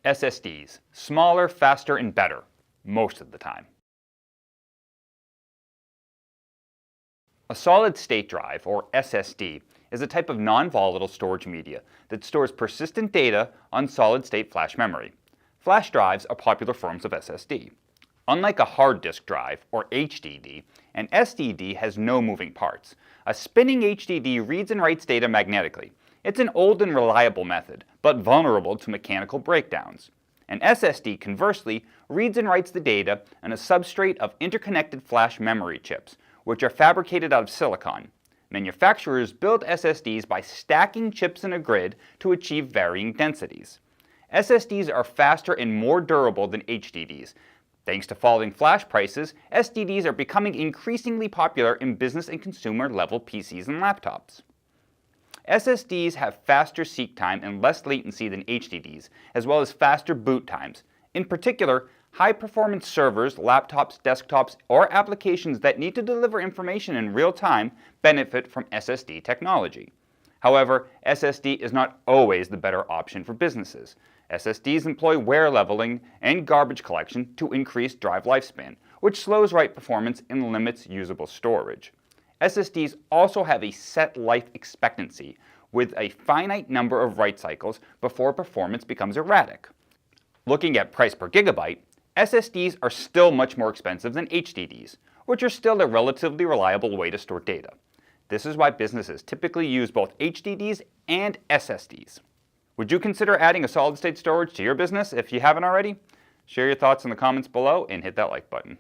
SSDs, smaller, faster, and better, most of the time. A solid-state drive, or SSD, is a type of non-volatile storage media that stores persistent data on solid-state flash memory. Flash drives are popular forms of SSD. Unlike a hard disk drive, or HDD, an SSD has no moving parts. A spinning HDD reads and writes data magnetically. It's an old and reliable method, but vulnerable to mechanical breakdowns. An SSD, conversely, reads and writes the data on a substrate of interconnected flash memory chips, which are fabricated out of silicon. Manufacturers build SSDs by stacking chips in a grid to achieve varying densities. SSDs are faster and more durable than HDDs. Thanks to falling flash prices, SSDs are becoming increasingly popular in business and consumer-level PCs and laptops. SSDs have faster seek time and less latency than HDDs, as well as faster boot times. In particular, high-performance servers, laptops, desktops, or applications that need to deliver information in real time benefit from SSD technology. However, SSD is not always the better option for businesses. SSDs employ wear leveling and garbage collection to increase drive lifespan, which slows write performance and limits usable storage. SSDs also have a set life expectancy, with a finite number of write cycles before performance becomes erratic. Looking at price per gigabyte, SSDs are still much more expensive than HDDs, which are still a relatively reliable way to store data. This is why businesses typically use both HDDs and SSDs. Would you consider adding a solid-state storage to your business if you haven't already? Share your thoughts in the comments below and hit that like button.